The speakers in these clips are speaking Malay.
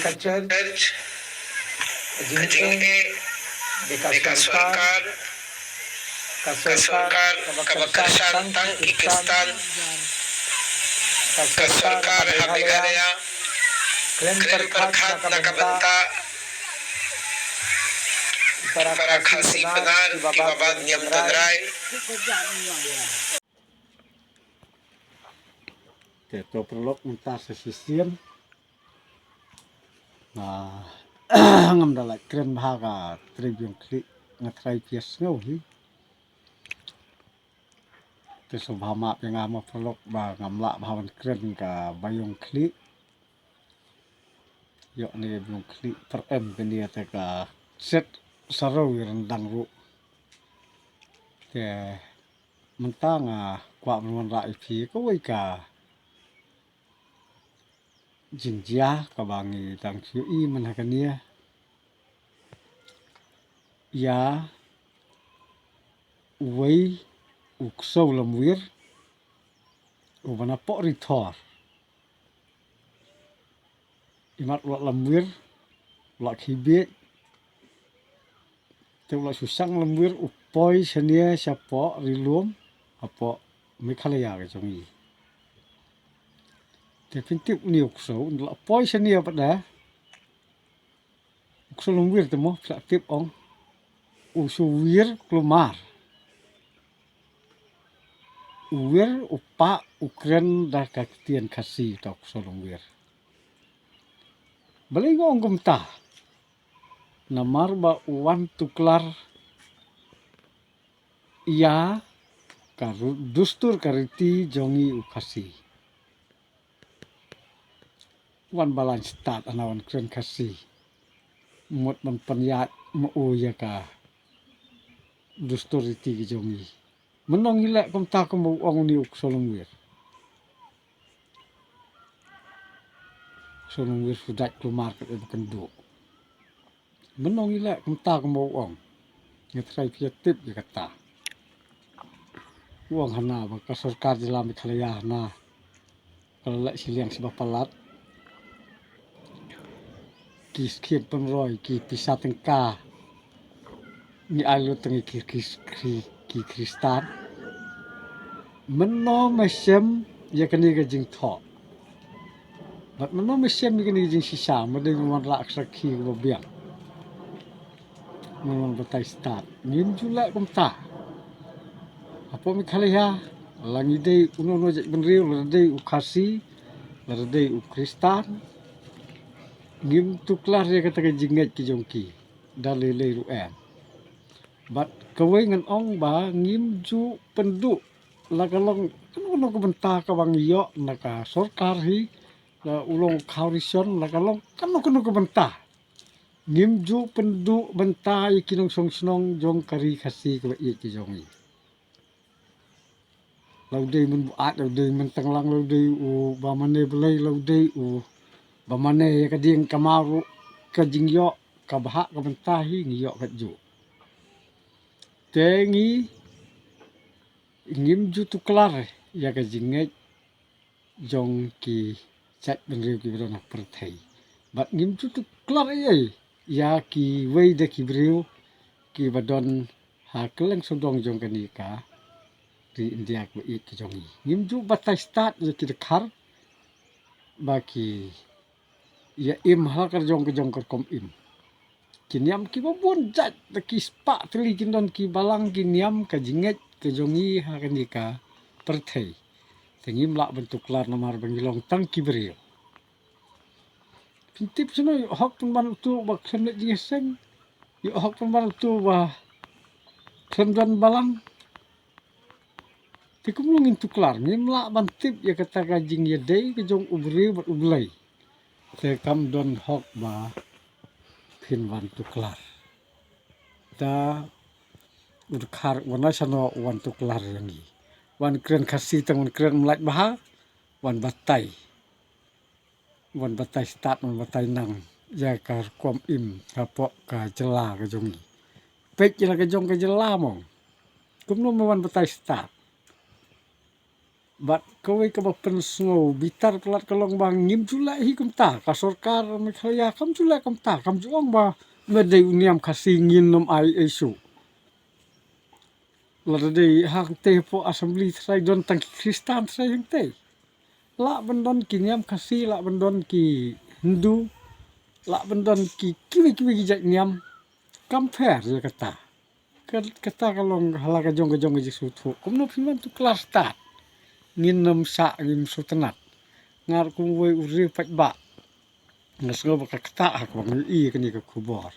का चर्च जिनके का सरकार kebekerjaan tang Kyrgyzstan ke सरकार ha Meghalaya klaim perkhat nakabenta para khasi benar ki babad niam tangrai Teto perlok mentar sesisian nah ngam dalai kren bahaga tribyong kli ngatrai pias ngauhi te sobhama pengama perlok ba ngamla bhawan kren ka bayong kli yok ni byong kli per em kenia te ka set sarau rendang ru te mentanga kwa mon rai phi ko wei ka jinjia ka bangi tang chiu i man hakania ya wei uksau lamwir ubana po rithor imat wa lamwir la khibe te la susang lamwir upoi senia sapo rilum apo Meghalaya ka jongi te pintip ni uksau la poi senia pada uksau lamwir te mo tip ong usuwir klumar uwir upa ukren dah kaktian kasi tok solong wir balingong gumta namar ba uwan tuklar iya karu dustur kariti jongi ukasi wan balan stat anawan kren kasi mut man panyat mo uya ka dustur riti jongi menong ilek kumta ko mo ong ni uksolong wir solong wir sudat klumar ka kendu menong ilek kumta ko mo ong ngetrai piatip ya kata uang hana ba ka sarkar jila Meghalaya na kalau lek siliang sebab palat ki skip penroy ki pisat tengka ni alu tengi ki kristan meno mesem ya kani ga jing tho bat meno mesem ya kani jing sisa medeng mon rak sakhi go biang mon batai start nim jula kumta apa Meghalaya langi dei uno jak benriu ladei ukasi ladei ukristan ngim tuklar ya kata jinget ki jongki dalele ruem bat kawai ngan ong ba ngim ju penduk lagalong kuno ko benta ka bang yo naka sarkar hi la ulong kaurison lagalong kuno ko benta ngim ju penduk benta ikinong song snong jong kari khasi ka ye ki jongi laudei mun buat laudei mun tanglang laudei u bamane belai laudei u bamane ka ding kamaru ka jingyo ka baha ka bentahi ngiyo ka ju tengi ngim ju tuklar ya ka jinget jong ki chat benriu ki berona perthai bat ngim ju tuklar ai ya ki wei de ki briu ki badon ha keleng sodong jong kanika di India ko ik jongi ngim ju batai start ya ki dekhar baki ya im halakar jong ke jong kom im kiniam ki babon jat de ki spa teli kindon ki balang kiniam ka jinget ke jongi ha kanika perthai tengim la bentuk lar nomor bangilong tang ki brio pintip sino hok pun ban tu bak semle jingeseng yo hok pun ban tu ba semdan balang tikumlung intu klar ngimla bantip ya kata kajing ya dei ke jong ubri bat ublai te kam don hok ba phin wan tuklar ta udkhar wana sano wan tuklar yangi wan kren khasi tang wan kren mlaj baha wan batai start wan batai nang ya kar kom im kapok ka jela ka jongi pek jela ka jong ka jela mong kumno wan batai start bat kowe ka pen snow bitar pelat kalong bang ngim jula hi kum ta ka sorkar me khaya kam jula kam ta kam juang ba me de uniam khasi ngin nom ai esu la de hang te po assembly trai don tang kristan trai hang te la bendon ki niam khasi la bendon ki hindu la bendon ki kiwi jak niam compare je kata kata kalong hala ka jong je su thu kum no phiman tu kelas start ngin nom sa ngim su tenat ngar kum we uri pat ba ngasgo ba kata ak bang I kani ka kubor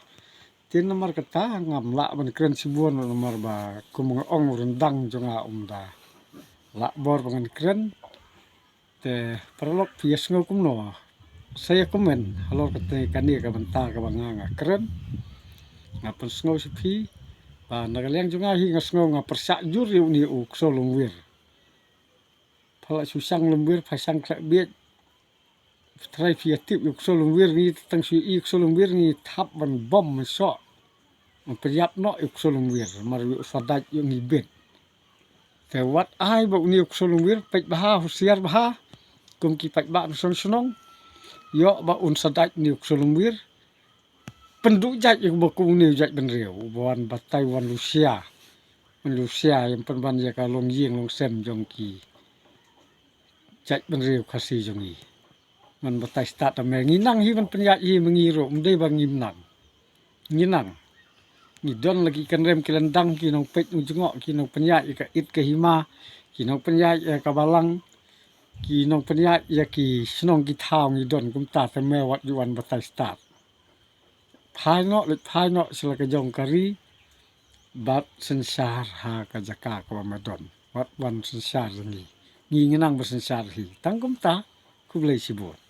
tin nomor kata ngam la ban kren sibuan nomor ba kum ong rendang jonga umda la bor bangan kren te perlok pies ngau kum no saya komen halo kate kani ka banta ka banganga kren ngapan snow sipi ba nagaliang jonga hi ngasgo nga persak jur ni u solong wir phala susang lembir pasang krak biet trai fiatip yuk solong wir ni tang sui ik solong wir ni thap ban bom so perjap no yuk solong wir mar yuk sadat yuk ngibet te wat ai ba ni yuk solong wir pek baha husiar baha kum ki pek ba sonong yo ba un sadat ni yuk solong wir penduk jat yuk ba kum ni jat ben riu wan batai wan Lucia yang penban ya ka long ying long sem jong ki jat ben riu khasi jong I man batai start ta me nginang hi man penyat hi mengiro mde bang nginang ni don lagi kan rem kilendang ki nong pek nu jengok ki nong penyat ka it ke hima ki nong penyat ka balang ki nong penyat ya ki snong ki thau ni don kum ta ta me wat yuan batai start phai no sila ka jong kari bat sensar ha ka jaka ka madon wat wan sensar ni nginang ba sensar hi tangkum ta kublai sibot